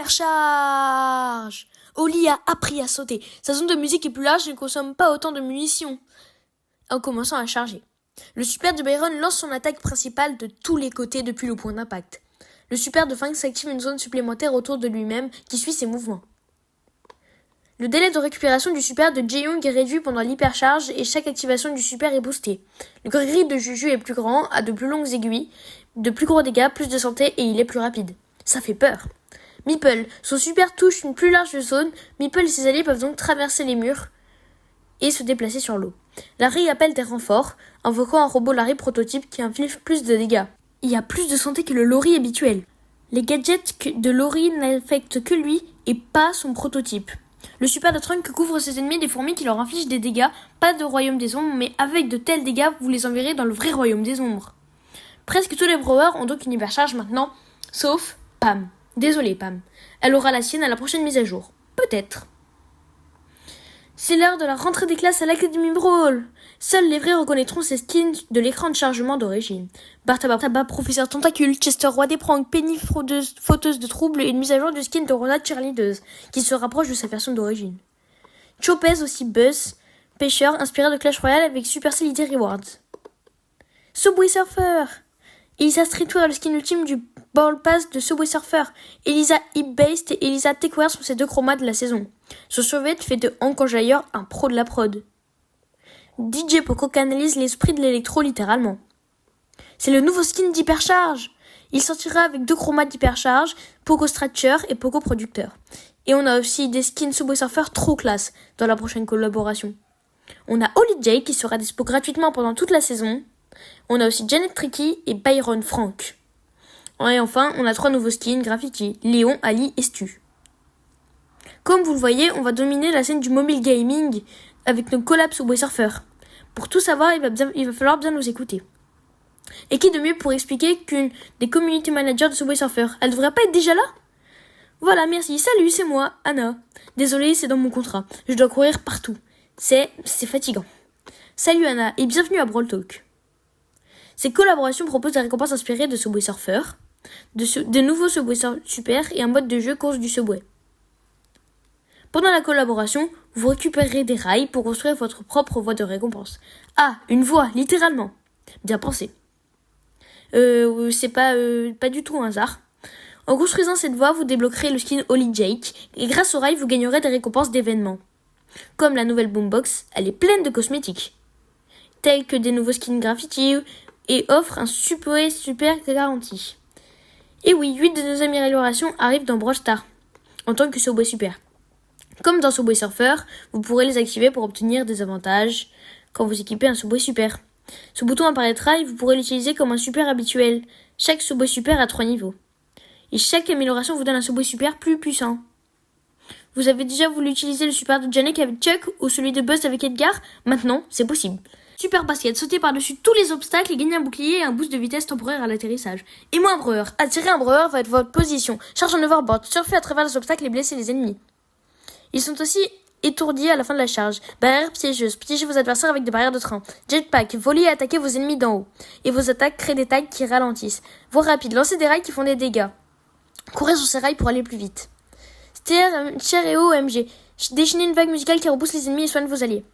Hypercharge. Oli a appris à sauter. Sa zone de musique est plus large et ne consomme pas autant de munitions. En commençant à charger. Le super de Byron lance son attaque principale de tous les côtés depuis le point d'impact. Le super de Fang s'active une zone supplémentaire autour de lui-même qui suit ses mouvements. Le délai de récupération du super de Jae-young est réduit pendant l'hypercharge et chaque activation du super est boostée. Le gris de Juju est plus grand, a de plus longues aiguilles, de plus gros dégâts, plus de santé et il est plus rapide. Ça fait peur. Meeple, son super touche une plus large zone. Meeple et ses alliés peuvent donc traverser les murs et se déplacer sur l'eau. Larry appelle des renforts, invoquant un robot Larry prototype qui inflige plus de dégâts. Il y a plus de santé que le Lori habituel. Les gadgets de Lori n'affectent que lui et pas son prototype. Le super de Trunk couvre ses ennemis des fourmis qui leur infligent des dégâts, pas de royaume des ombres, mais avec de tels dégâts, vous les enverrez dans le vrai royaume des ombres. Presque tous les Brewers ont donc une hypercharge maintenant, sauf Pam. Désolée Pam. Elle aura la sienne à la prochaine mise à jour. Peut-être. C'est l'heure de la rentrée des classes à l'Académie Brawl. Seuls les vrais reconnaîtront ces skins de l'écran de chargement d'origine. Bartaba, professeur tentacule, Chester roi des pranks, Penny fraudeuse, fauteuse de troubles et une mise à jour du skin de Rona cheerleadeuse, qui se rapproche de sa version d'origine. Chopez aussi Buzz, pêcheur inspiré de Clash Royale avec Supercell ID Rewards. Subway Surfer. Elisa Streetwear, le skin ultime du Ball Pass de Subway Surfer. Elisa Hip-Based et Elisa Techwear sont ses deux chromas de la saison. Son survêt fait de Hank Enjailleur un pro de la prod. DJ Poco canalise l'esprit de l'électro littéralement. C'est le nouveau skin d'Hypercharge. Il sortira avec deux chromas d'Hypercharge, Poco Stratcher et Poco Producteur. Et on a aussi des skins Subway Surfer trop classe dans la prochaine collaboration. On a Holly J qui sera dispo gratuitement pendant toute la saison. On a aussi Janet Tricky et Byron Frank. Et enfin, on a 3 nouveaux skins Graffiti, Léon, Ali et Stu. Comme vous le voyez, on va dominer la scène du mobile gaming avec nos collabs Subway Surfer. Pour tout savoir, il va falloir bien nous écouter. Et qui de mieux pour expliquer qu'une des community managers de Subway Surfer? Elle devrait pas être déjà là? Voilà, merci. Salut, c'est moi, Anna. Désolée, c'est dans mon contrat. Je dois courir partout. C'est fatigant. Salut Anna et bienvenue à Brawl Talk. Ces collaborations proposent des récompenses inspirées de Subway Surfer, de nouveaux Subway Super et un mode de jeu course du Subway. Pendant la collaboration, vous récupérerez des rails pour construire votre propre voie de récompense. Ah, une voie, littéralement. Bien pensé. C'est pas du tout un hasard. En construisant cette voie, vous débloquerez le skin Holly Jake et grâce aux rails, vous gagnerez des récompenses d'événements. Comme la nouvelle Boombox, elle est pleine de cosmétiques, tels que des nouveaux skins graffiti et offre un super garantie. Et oui, 8 de nos améliorations arrivent dans Brawl Stars en tant que Subway Super. Comme dans Subway Surfer, vous pourrez les activer pour obtenir des avantages quand vous équipez un Subway Super. Ce bouton apparaîtra et vous pourrez l'utiliser comme un super habituel. Chaque Subway Super a 3 niveaux. Et chaque amélioration vous donne un Subway Super plus puissant. Vous avez déjà voulu utiliser le super de Janek avec Chuck ou celui de Buzz avec Edgar? Maintenant, c'est possible. Super basket, sauter par-dessus tous les obstacles et gagner un bouclier et un boost de vitesse temporaire à l'atterrissage. Et moi un brewer. Attirer un brewer va être votre position. Charge en overboard, surfer à travers les obstacles et blesser les ennemis. Ils sont aussi étourdis à la fin de la charge. Barrière piégeuse, piégez vos adversaires avec des barrières de train. Jetpack, voler et attaquer vos ennemis d'en haut. Et vos attaques créent des tags qui ralentissent. Voie rapide, lancer des rails qui font des dégâts. Courir sur ces rails pour aller plus vite. Tier et OMG, déchaînez une vague musicale qui repousse les ennemis et soigne vos alliés.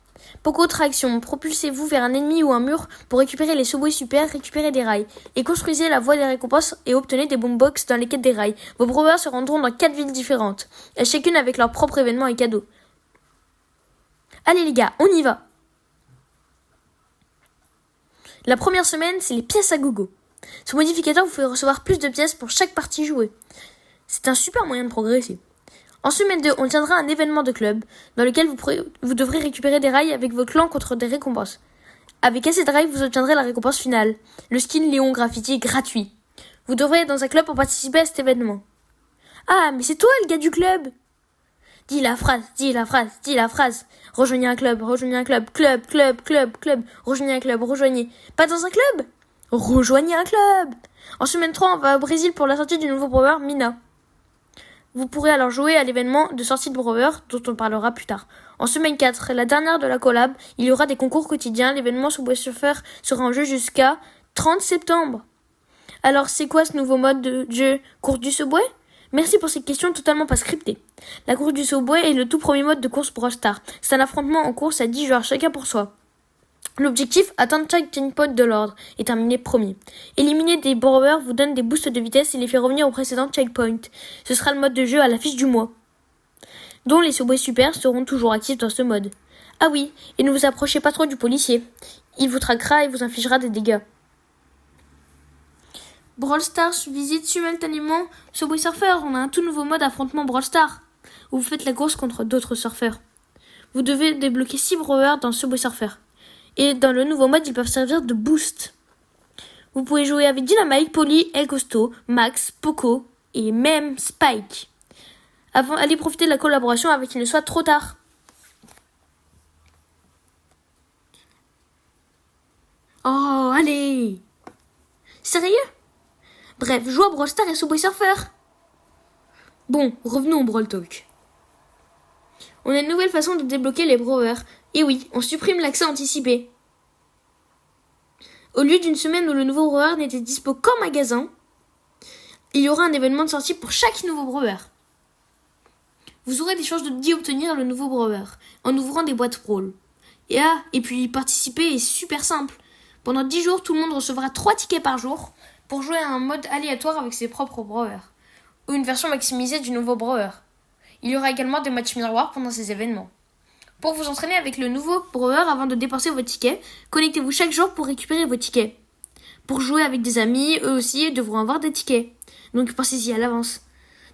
Poco traction, propulsez-vous vers un ennemi ou un mur pour récupérer les Subway Super, récupérer des rails. Et construisez la voie des récompenses et obtenez des boombox dans les quêtes des rails. Vos brewers se rendront dans 4 villes différentes, et chacune avec leur propre événement et cadeau. Allez les gars, on y va. La première semaine, c'est les pièces à gogo. Ce modificateur vous fait recevoir plus de pièces pour chaque partie jouée. C'est un super moyen de progresser. En semaine 2, on tiendra un événement de club dans lequel vous devrez récupérer des rails avec vos clans contre des récompenses. Avec assez de rails, vous obtiendrez la récompense finale, le skin Léon Graffiti gratuit. Vous devrez être dans un club pour participer à cet événement. Ah, mais c'est toi le gars du club! Dis la phrase, dis la phrase, dis la phrase. Rejoignez un club, club, rejoignez un club, rejoignez. Pas dans un club? Rejoignez un club! En semaine 3, on va au Brésil pour la sortie du nouveau brewer Mina. Vous pourrez alors jouer à l'événement de sortie de brewer dont on parlera plus tard. En semaine 4, la dernière de la collab, il y aura des concours quotidiens. L'événement Subway Surfer sera en jeu jusqu'à 30 septembre. Alors c'est quoi ce nouveau mode de jeu course du Subway? Merci pour cette question totalement pas scriptée. La course du Subway est le tout premier mode de course Brawl Stars. C'est un affrontement en course à 10 joueurs, chacun pour soi. L'objectif, atteindre chaque checkpoint de l'ordre et terminer premier. Éliminer des brawlers vous donne des boosts de vitesse et les fait revenir au précédent checkpoint. Ce sera le mode de jeu à l'affiche du mois, dont les Subway Super seront toujours actifs dans ce mode. Ah oui, et ne vous approchez pas trop du policier. Il vous traquera et vous infligera des dégâts. Brawl Stars visite simultanément Subway Surfer. On a un tout nouveau mode affrontement Brawl Stars, où vous faites la course contre d'autres surfeurs. Vous devez débloquer 6 brawlers dans Subway Surfer. Et dans le nouveau mode, ils peuvent servir de boost. Vous pouvez jouer avec Dynamite, Polly, El Costo, Max, Poco et même Spike. Allez profiter de la collaboration avant qu'il ne soit trop tard. Oh, allez! Sérieux? Bref, joue à Brawl Stars et Subway Surfer. Bon, revenons au Brawl Talk. On a une nouvelle façon de débloquer les brawlers. Et oui, on supprime l'accès anticipé. Au lieu d'une semaine où le nouveau brawler n'était dispo qu'en magasin, il y aura un événement de sortie pour chaque nouveau brawler. Vous aurez des chances d'y obtenir le nouveau brawler en ouvrant des boîtes Brawl. Et puis participer est super simple. Pendant 10 jours, tout le monde recevra 3 tickets par jour pour jouer à un mode aléatoire avec ses propres brawlers, ou une version maximisée du nouveau brawler. Il y aura également des matchs miroirs pendant ces événements. Pour vous entraîner avec le nouveau brawler avant de dépenser vos tickets, connectez-vous chaque jour pour récupérer vos tickets. Pour jouer avec des amis, eux aussi devront avoir des tickets. Donc pensez-y à l'avance.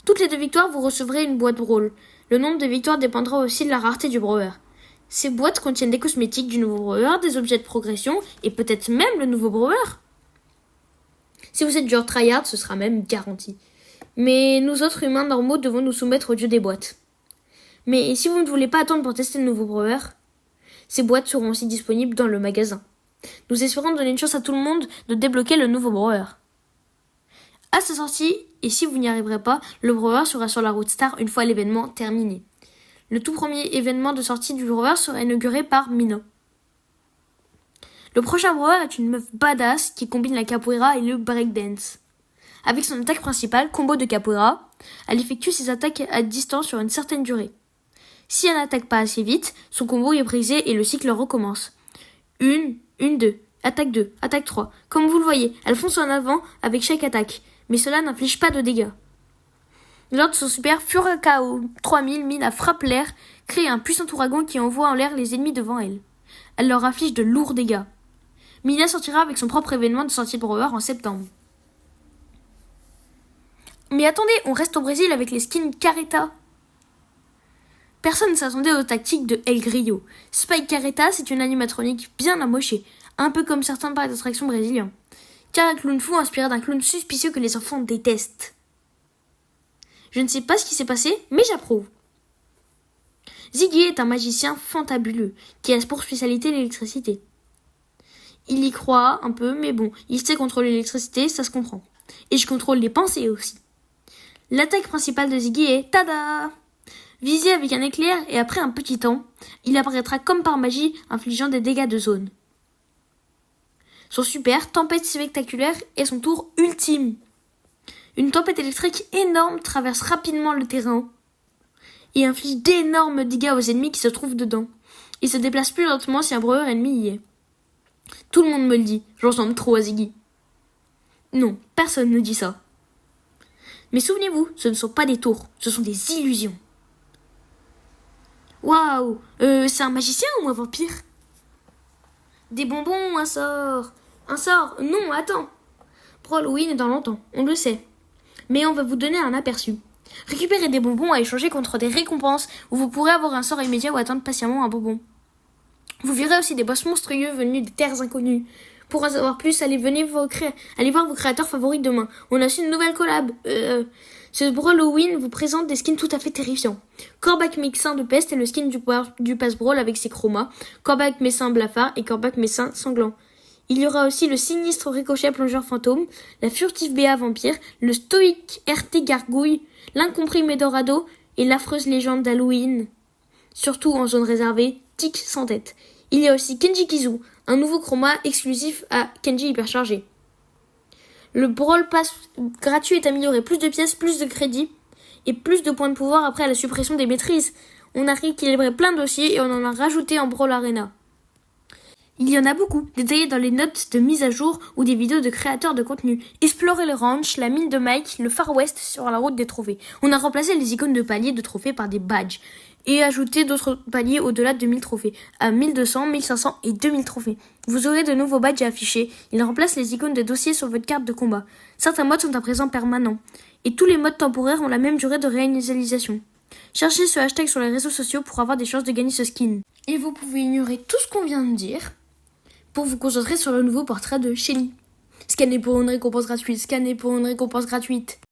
Toutes les 2 victoires, vous recevrez une boîte Brawl. Le nombre de victoires dépendra aussi de la rareté du brawler. Ces boîtes contiennent des cosmétiques du nouveau brawler, des objets de progression et peut-être même le nouveau brawler. Si vous êtes genre tryhard, ce sera même garanti. Mais nous autres humains normaux devons nous soumettre au dieu des boîtes. Mais si vous ne voulez pas attendre pour tester le nouveau brawler, ces boîtes seront aussi disponibles dans le magasin. Nous espérons donner une chance à tout le monde de débloquer le nouveau brawler. À sa sortie, et si vous n'y arriverez pas, le brawler sera sur la route Star une fois l'événement terminé. Le tout premier événement de sortie du brawler sera inauguré par Mino. Le prochain brawler est une meuf badass qui combine la capoeira et le breakdance. Avec son attaque principale, combo de capoeira, elle effectue ses attaques à distance sur une certaine durée. Si elle n'attaque pas assez vite, son combo est brisé et le cycle recommence. 1, 2, attaque 2, attaque 3. Comme vous le voyez, elle fonce en avant avec chaque attaque, mais cela n'inflige pas de dégâts. Lors de son super Furacao 3000, Mina frappe l'air, crée un puissant ouragan qui envoie en l'air les ennemis devant elle. Elle leur inflige de lourds dégâts. Mina sortira avec son propre événement de sortie de brawler en septembre. Mais attendez, on reste au Brésil avec les skins Careta. Personne ne s'attendait aux tactiques de El Grillo. Spike Careta, c'est une animatronique bien amochée, un peu comme certains parcs d'attractions brésiliens. Car un clown fou inspiré d'un clown suspicieux que les enfants détestent. Je ne sais pas ce qui s'est passé, mais j'approuve. Ziggy est un magicien fantabuleux, qui a pour spécialité l'électricité. Il y croit un peu, mais bon, il sait contrôler l'électricité, ça se comprend. Et je contrôle les pensées aussi. L'attaque principale de Ziggy est tada! Visé avec un éclair et après un petit temps, il apparaîtra comme par magie, infligeant des dégâts de zone. Son super, tempête spectaculaire, est son tour ultime. Une tempête électrique énorme traverse rapidement le terrain et inflige d'énormes dégâts aux ennemis qui se trouvent dedans. Il se déplace plus lentement si un brawler ennemi y est. Tout le monde me le dit, je ressemble trop à Ziggy. Non, personne ne dit ça. Mais souvenez-vous, ce ne sont pas des tours, ce sont des illusions. Waouh, c'est un magicien ou un vampire? Des bonbons, un sort. Un sort, non, attends. Pour Halloween est dans longtemps, on le sait. Mais on va vous donner un aperçu. Récupérez des bonbons à échanger contre des récompenses où vous pourrez avoir un sort immédiat ou attendre patiemment un bonbon. Vous verrez aussi des boss monstrueux venus des terres inconnues. Pour en savoir plus, allez voir vos créateurs favoris demain. On a aussi une nouvelle collab. Ce Brawl Halloween vous présente des skins tout à fait terrifiants. Corbac Messin de Peste est le skin du Pass Brawl avec ses chromas. Corbac Messin Blafard et Corbac Messin Sanglant. Il y aura aussi le sinistre Ricochet Plongeur Fantôme, la furtive Béa Vampire, le stoïque RT Gargouille, l'incompris Medorado et l'affreuse légende d'Halloween. Surtout en zone réservée, Tic sans tête. Il y a aussi Kenji Kizu, un nouveau chroma exclusif à Kenji Hyperchargé. Le Brawl Pass gratuit est amélioré, plus de pièces, plus de crédits et plus de points de pouvoir après la suppression des maîtrises. On a rééquilibré plein de dossiers et on en a rajouté en Brawl Arena. Il y en a beaucoup, détaillés dans les notes de mise à jour ou des vidéos de créateurs de contenu. Explorer le ranch, la mine de Mike, le Far West sur la route des trophées. On a remplacé les icônes de paliers de trophées par des badges et ajouté d'autres paliers au-delà de 1000 trophées, à 1200, 1500 et 2000 trophées. Vous aurez de nouveaux badges à afficher. Ils remplacent les icônes de dossiers sur votre carte de combat. Certains modes sont à présent permanents et tous les modes temporaires ont la même durée de réinitialisation. Cherchez ce hashtag sur les réseaux sociaux pour avoir des chances de gagner ce skin. Et vous pouvez ignorer tout ce qu'on vient de dire pour vous concentrer sur le nouveau portrait de Shelly. Scanner pour une récompense gratuite, scanner pour une récompense gratuite.